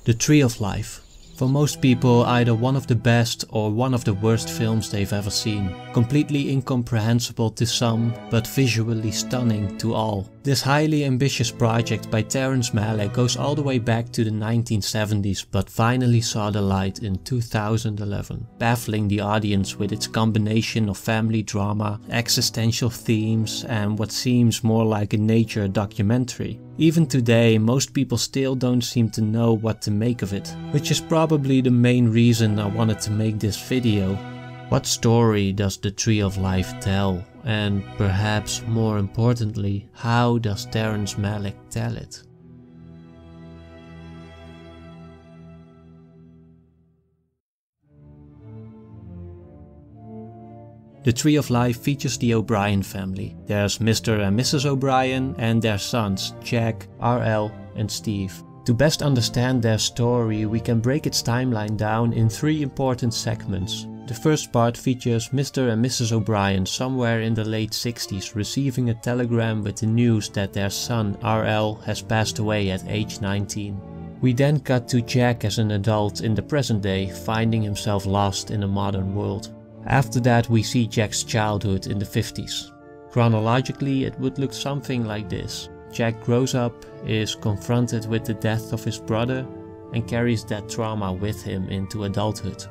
The Tree of Life. For most people, either one of the best or one of the worst films they've ever seen. Completely incomprehensible to some, but visually stunning to all. This highly ambitious project by Terrence Malick goes all the way back to the 1970s, but finally saw the light in 2011, baffling the audience with its combination of family drama, existential themes, and what seems more like a nature documentary. Even today, most people still don't seem to know what to make of it, which is probably the main reason I wanted to make this video. What story does the Tree of Life tell? And perhaps more importantly, how does Terrence Malick tell it? The Tree of Life features the O'Brien family. There's Mr. and Mrs. O'Brien and their sons Jack, RL and Steve. To best understand their story, we can break its timeline down in three important segments. The first part features Mr. and Mrs. O'Brien somewhere in the late 60s receiving a telegram with the news that their son RL has passed away at age 19. We then cut to Jack as an adult in the present day, finding himself lost in a modern world. After that we see Jack's childhood in the 50s. Chronologically it would look something like this. Jack grows up, is confronted with the death of his brother and carries that trauma with him into adulthood.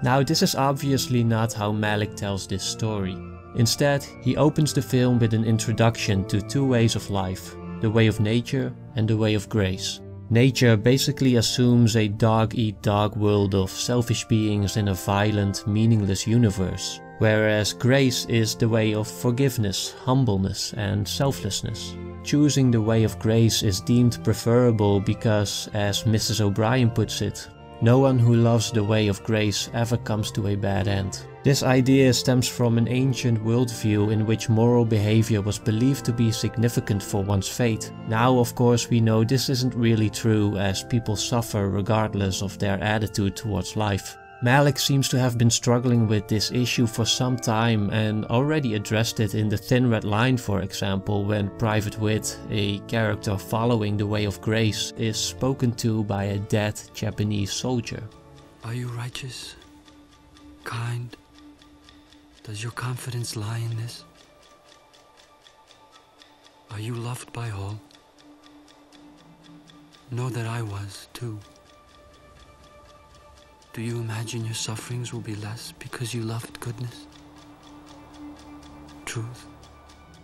Now this is obviously not how Malick tells this story. Instead, he opens the film with an introduction to two ways of life, the way of nature and the way of grace. Nature basically assumes a dog-eat-dog world of selfish beings in a violent, meaningless universe, whereas grace is the way of forgiveness, humbleness and selflessness. Choosing the way of grace is deemed preferable because, as Mrs. O'Brien puts it, no one who loves the way of grace ever comes to a bad end. This idea stems from an ancient worldview in which moral behavior was believed to be significant for one's fate. Now, of course, we know this isn't really true, as people suffer regardless of their attitude towards life. Malick seems to have been struggling with this issue for some time and already addressed it in The Thin Red Line, for example, when Private Wit, a character following the way of grace, is spoken to by a dead Japanese soldier. Are you righteous? Kind? Does your confidence lie in this? Are you loved by all? Know that I was, too. Do you imagine your sufferings will be less because you loved goodness? Truth?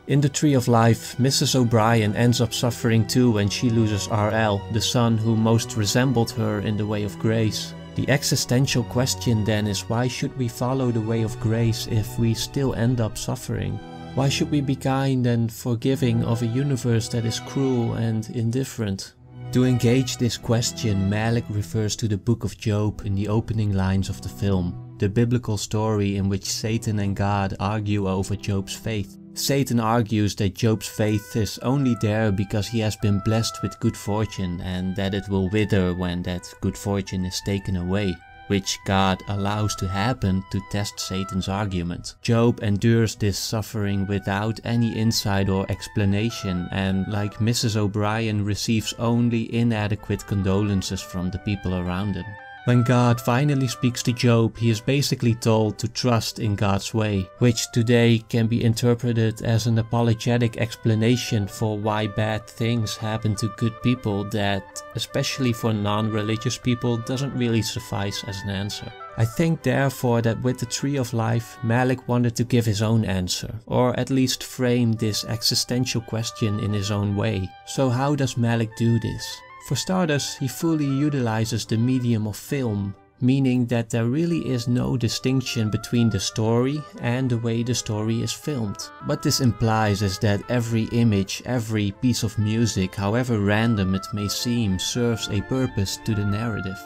In The Tree of Life, Mrs. O'Brien ends up suffering too when she loses RL, the son who most resembled her in the way of grace. The existential question then is, why should we follow the way of grace if we still end up suffering? Why should we be kind and forgiving of a universe that is cruel and indifferent? To engage this question, Malick refers to the Book of Job in the opening lines of the film, the biblical story in which Satan and God argue over Job's faith. Satan argues that Job's faith is only there because he has been blessed with good fortune and that it will wither when that good fortune is taken away, which God allows to happen to test Satan's argument. Job endures this suffering without any insight or explanation, and like Mrs. O'Brien, receives only inadequate condolences from the people around him. When God finally speaks to Job, he is basically told to trust in God's way, which today can be interpreted as an apologetic explanation for why bad things happen to good people that, especially for non-religious people, doesn't really suffice as an answer. I think therefore that with The Tree of Life, Malick wanted to give his own answer, or at least frame this existential question in his own way. So how does Malick do this? For starters, he fully utilizes the medium of film, meaning that there really is no distinction between the story and the way the story is filmed. What this implies is that every image, every piece of music, however random it may seem, serves a purpose to the narrative.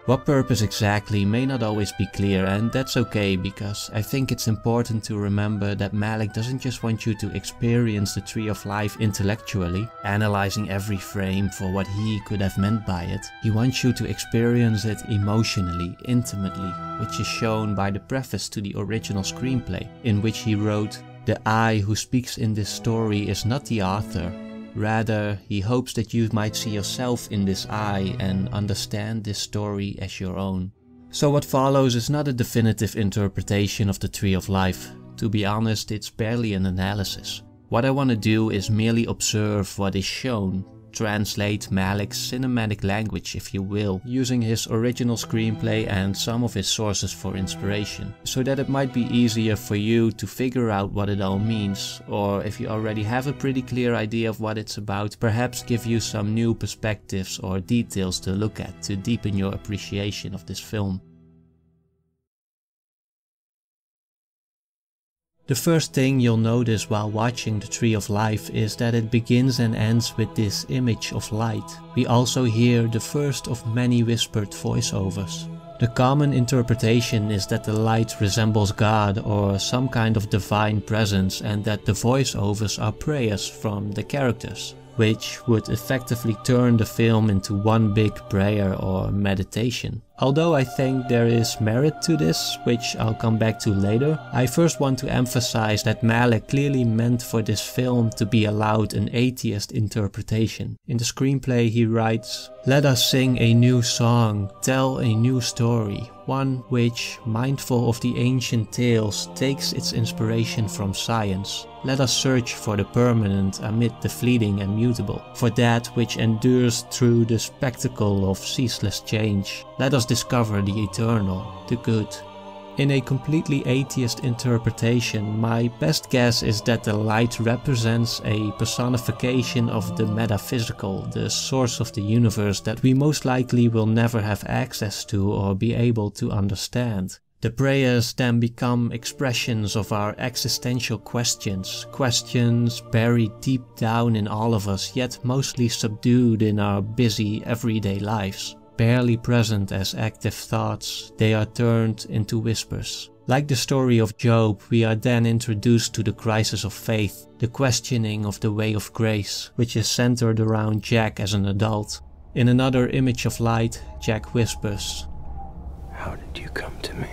What purpose exactly may not always be clear, and that's okay, because I think it's important to remember that Malick doesn't just want you to experience the Tree of Life intellectually, analyzing every frame for what he could have meant by it. He wants you to experience it emotionally, intimately, which is shown by the preface to the original screenplay, in which he wrote, "The I who speaks in this story is not the author. Rather, he hopes that you might see yourself in this eye and understand this story as your own. So what follows is not a definitive interpretation of the Tree of Life. To be honest, it's barely an analysis. What I want to do is merely observe what is shown, translate Malick's cinematic language, if you will, using his original screenplay and some of his sources for inspiration, so that it might be easier for you to figure out what it all means, or if you already have a pretty clear idea of what it's about, perhaps give you some new perspectives or details to look at to deepen your appreciation of this film. The first thing you'll notice while watching The Tree of Life is that it begins and ends with this image of light. We also hear the first of many whispered voiceovers. The common interpretation is that the light resembles God or some kind of divine presence, and that the voiceovers are prayers from the characters, which would effectively turn the film into one big prayer or meditation. Although I think there is merit to this, which I'll come back to later, I first want to emphasize that Malick clearly meant for this film to be allowed an atheist interpretation. In the screenplay he writes, "Let us sing a new song, tell a new story, one which, mindful of the ancient tales, takes its inspiration from science. Let us search for the permanent amid the fleeting and mutable, for that which endures through the spectacle of ceaseless change. Let us discover the eternal, the good." In a completely atheist interpretation, my best guess is that the light represents a personification of the metaphysical, the source of the universe that we most likely will never have access to or be able to understand. The prayers then become expressions of our existential questions, questions buried deep down in all of us, yet mostly subdued in our busy everyday lives. Barely present as active thoughts, they are turned into whispers. Like the story of Job, we are then introduced to the crisis of faith, the questioning of the way of grace, which is centered around Jack as an adult. In another image of light, Jack whispers, "How did you come to me?"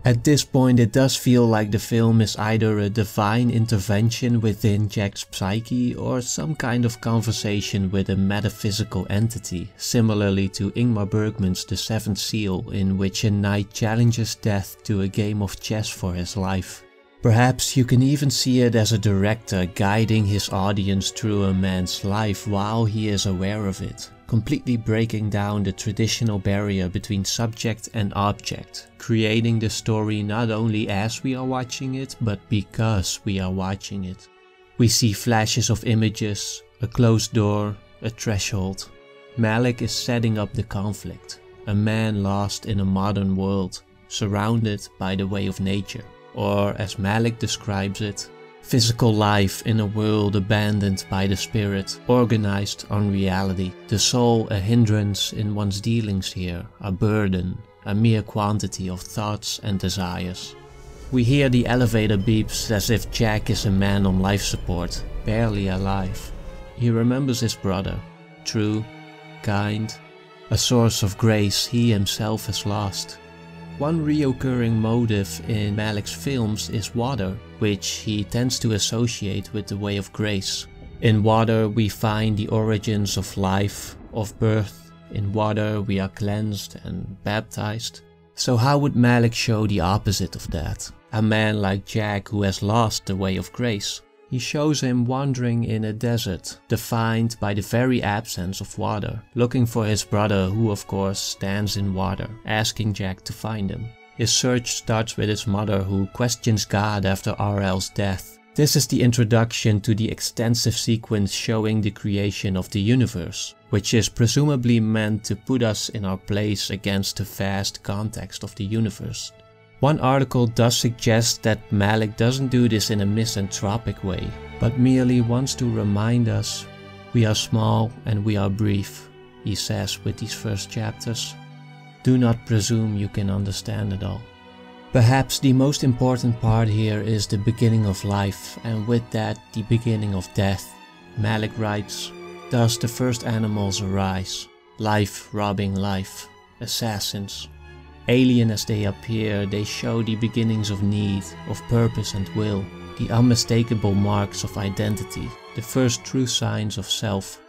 At this point it does feel like the film is either a divine intervention within Jack's psyche or some kind of conversation with a metaphysical entity, similarly to Ingmar Bergman's The Seventh Seal, in which a knight challenges death to a game of chess for his life. Perhaps you can even see it as a director guiding his audience through a man's life while he is aware of it, completely breaking down the traditional barrier between subject and object, creating the story not only as we are watching it, but because we are watching it. We see flashes of images, a closed door, a threshold. Malick is setting up the conflict, a man lost in a modern world, surrounded by the way of nature. Or, as Malick describes it, physical life in a world abandoned by the spirit, organized on reality. The soul a hindrance in one's dealings here, a burden, a mere quantity of thoughts and desires. We hear the elevator beeps as if Jack is a man on life support, barely alive. He remembers his brother, true, kind, a source of grace he himself has lost. One reoccurring motive in Malick's films is water, which he tends to associate with the way of grace. In water we find the origins of life, of birth. In water we are cleansed and baptized. So how would Malick show the opposite of that? A man like Jack who has lost the way of grace. He shows him wandering in a desert, defined by the very absence of water, looking for his brother who of course stands in water, asking Jack to find him. His search starts with his mother who questions God after RL's death. This is the introduction to the extensive sequence showing the creation of the universe, which is presumably meant to put us in our place against the vast context of the universe. One article does suggest that Malick doesn't do this in a misanthropic way, but merely wants to remind us, we are small and we are brief, he says with these first chapters. Do not presume you can understand it all. Perhaps the most important part here is the beginning of life, and with that the beginning of death. Malick writes, "Thus the first animals arise, life robbing life, assassins. Alien as they appear, they show the beginnings of need, of purpose and will, the unmistakable marks of identity. the first true signs of self.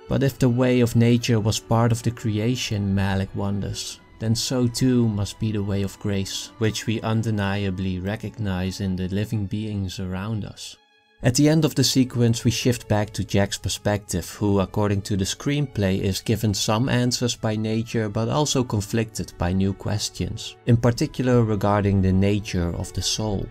But if the way of nature was part of the creation, Malick wonders, then so too must be the way of grace, which we undeniably recognize in the living beings around us. At the end of the sequence we shift back to Jack's perspective, who according to the screenplay is given some answers by nature but also conflicted by new questions, in particular regarding the nature of the soul.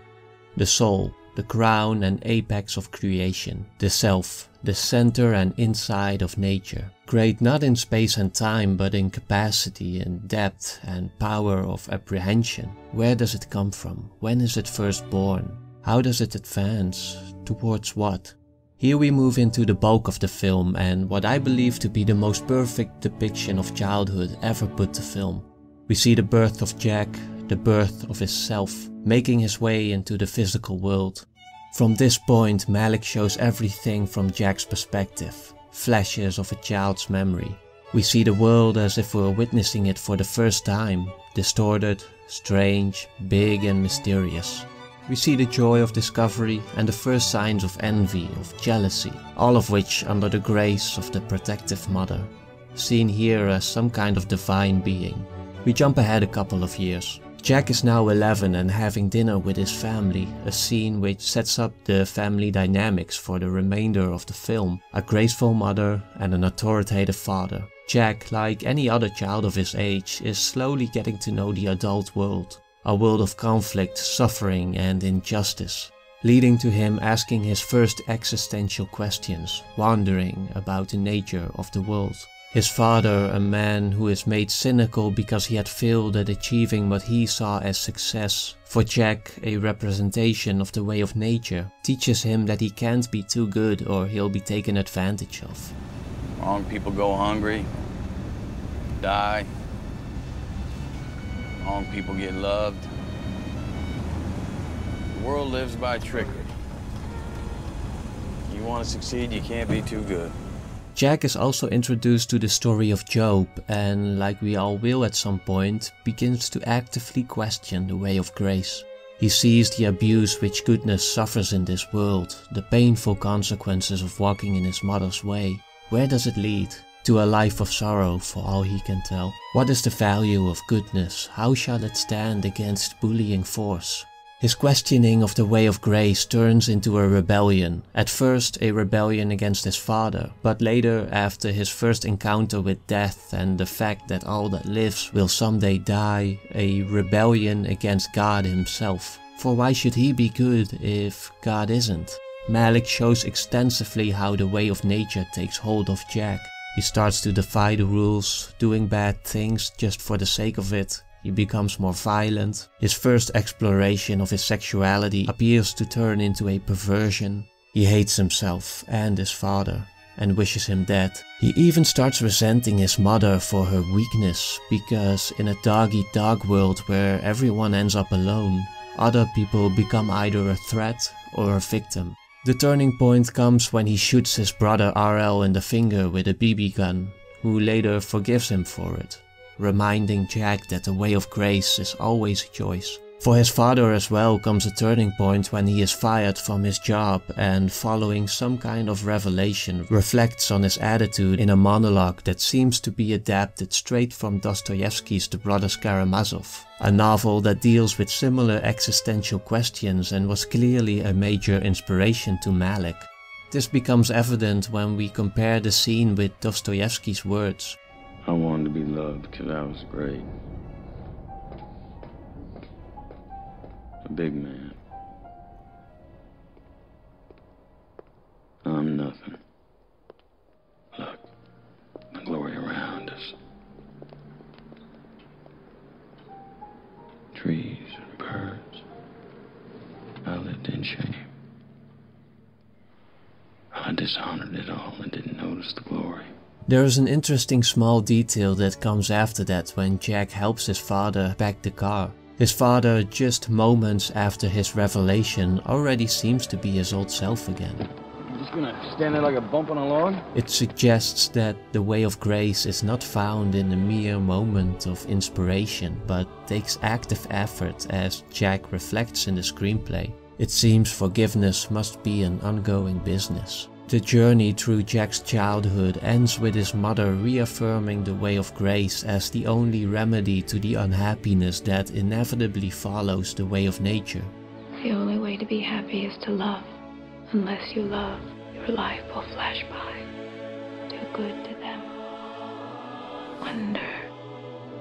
The soul, the crown and apex of creation, the self, the center and inside of nature, great not in space and time but in capacity and depth and power of apprehension. Where does it come from? When is it first born? How does it advance? Towards what? Here we move into the bulk of the film and what I believe to be the most perfect depiction of childhood ever put to film. We see the birth of Jack, the birth of his self, making his way into the physical world. From this point, Malick shows everything from Jack's perspective, flashes of a child's memory. We see the world as if we're witnessing it for the first time, distorted, strange, big and mysterious. We see the joy of discovery and the first signs of envy, of jealousy, all of which under the grace of the protective mother, seen here as some kind of divine being. We jump ahead a couple of years. Jack is now 11 and having dinner with his family, a scene which sets up the family dynamics for the remainder of the film, a graceful mother and an authoritative father. Jack, like any other child of his age, is slowly getting to know the adult world, a world of conflict, suffering and injustice, leading to him asking his first existential questions, wondering about the nature of the world. His father, a man who is made cynical because he had failed at achieving what he saw as success, for Jack a representation of the way of nature, teaches him that he can't be too good or he'll be taken advantage of. Wrong people go hungry, die. Wrong people get loved. The world lives by trickery. You want to succeed, you can't be too good. Jack is also introduced to the story of Job and, like we all will at some point, begins to actively question the way of grace. He sees the abuse which goodness suffers in this world, the painful consequences of walking in his mother's way. Where does it lead? To a life of sorrow for all he can tell. What is the value of goodness? How shall it stand against bullying force? His questioning of the way of grace turns into a rebellion. At first a rebellion against his father, but later, after his first encounter with death and the fact that all that lives will someday die, a rebellion against God himself. For why should he be good if God isn't? Malick shows extensively how the way of nature takes hold of Jack. He starts to defy the rules, doing bad things just for the sake of it. He becomes more violent. His first exploration of his sexuality appears to turn into a perversion. He hates himself and his father and wishes him dead. He even starts resenting his mother for her weakness, because in a dog-eat-dog world where everyone ends up alone, other people become either a threat or a victim. The turning point comes when he shoots his brother RL in the finger with a BB gun, who later forgives him for it, reminding Jack that the way of grace is always a choice. For his father as well comes a turning point when he is fired from his job and, following some kind of revelation, reflects on his attitude in a monologue that seems to be adapted straight from Dostoevsky's The Brothers Karamazov, a novel that deals with similar existential questions and was clearly a major inspiration to Malick. This becomes evident when we compare the scene with Dostoevsky's words. I wanted to be loved because I was great. A big man. I'm nothing. Look, the glory around us. Trees and birds. I lived in shame. I dishonored it all and didn't notice the glory. There is an interesting small detail that comes after that when Jack helps his father pack the car. His father, just moments after his revelation, already seems to be his old self again. I'm just gonna stand there like a bump on a log? It suggests that the way of grace is not found in a mere moment of inspiration, but takes active effort, as Jack reflects in the screenplay. It seems forgiveness must be an ongoing business. The journey through Jack's childhood ends with his mother reaffirming the way of grace as the only remedy to the unhappiness that inevitably follows the way of nature. The only way to be happy is to love. Unless you love, your life will flash by. Do good to them. Wonder.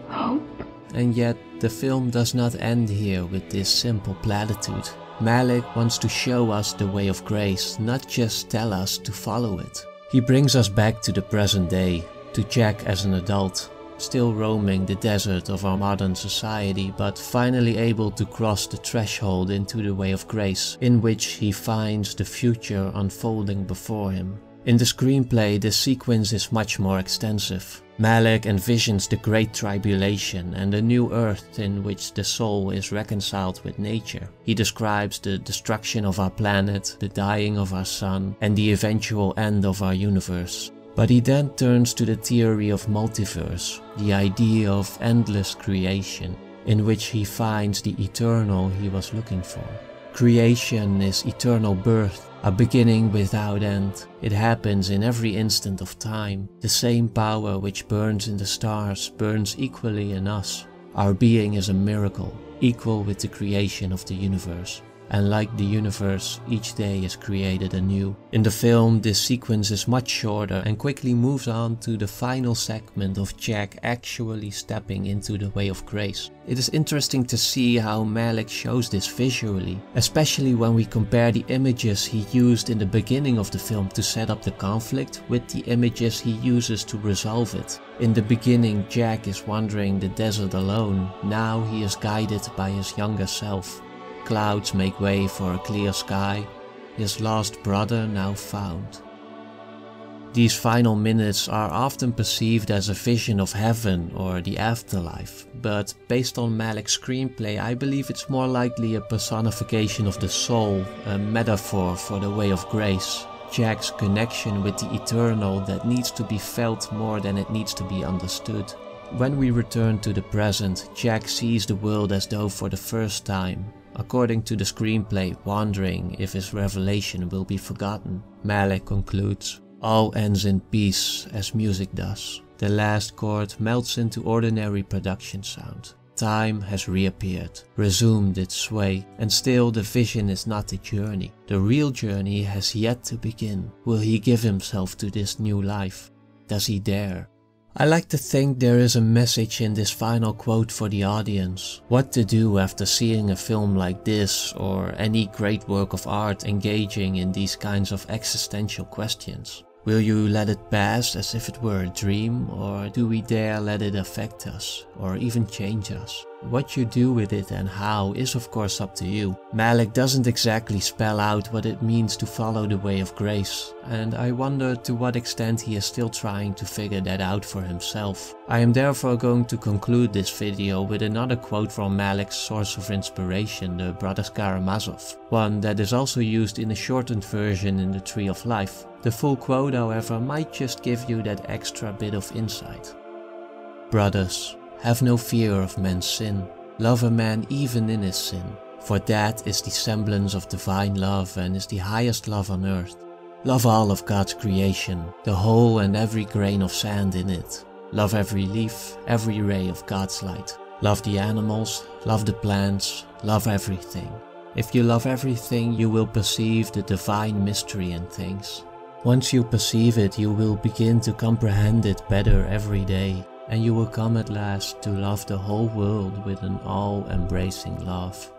Hope. And yet, the film does not end here with this simple platitude. Malick wants to show us the way of grace, not just tell us to follow it. He brings us back to the present day, to Jack as an adult, still roaming the desert of our modern society, but finally able to cross the threshold into the way of grace, in which he finds the future unfolding before him. In the screenplay, the sequence is much more extensive. Malick envisions the Great Tribulation and a new earth in which the soul is reconciled with nature. He describes the destruction of our planet, the dying of our sun, and the eventual end of our universe. But he then turns to the theory of multiverse, the idea of endless creation, in which he finds the eternal he was looking for. Creation is eternal birth, a beginning without end. It happens in every instant of time. The same power which burns in the stars burns equally in us. Our being is a miracle, equal with the creation of the universe. And like the universe, each day is created anew. In the film, this sequence is much shorter and quickly moves on to the final segment of Jack actually stepping into the way of grace. It is interesting to see how Malick shows this visually, especially when we compare the images he used in the beginning of the film to set up the conflict with the images he uses to resolve it. In the beginning, Jack is wandering the desert alone. Now he is guided by his younger self. Clouds make way for a clear sky, his lost brother now found. These final minutes are often perceived as a vision of heaven or the afterlife, but based on Malick's screenplay, I believe it's more likely a personification of the soul, a metaphor for the way of grace, Jack's connection with the eternal that needs to be felt more than it needs to be understood. When we return to the present, Jack sees the world as though for the first time. According to the screenplay, wondering if his revelation will be forgotten. Malick concludes, all ends in peace as music does. The last chord melts into ordinary production sound. Time has reappeared, resumed its sway, and still the vision is not the journey. The real journey has yet to begin. Will he give himself to this new life? Does he dare? I like to think there is a message in this final quote for the audience. What to do after seeing a film like this or any great work of art engaging in these kinds of existential questions. Will you let it pass as if it were a dream, or do we dare let it affect us or even change us? What you do with it and how is of course up to you. Malick doesn't exactly spell out what it means to follow the way of grace, and I wonder to what extent he is still trying to figure that out for himself. I am therefore going to conclude this video with another quote from Malick's source of inspiration, the Brothers Karamazov, one that is also used in a shortened version in The Tree of Life. The full quote, however, might just give you that extra bit of insight. Brothers, have no fear of man's sin. Love a man even in his sin, for that is the semblance of divine love and is the highest love on earth. Love all of God's creation, the whole and every grain of sand in it. Love every leaf, every ray of God's light. Love the animals, love the plants, love everything. If you love everything, you will perceive the divine mystery in things. Once you perceive it, you will begin to comprehend it better every day, and you will come at last to love the whole world with an all-embracing love.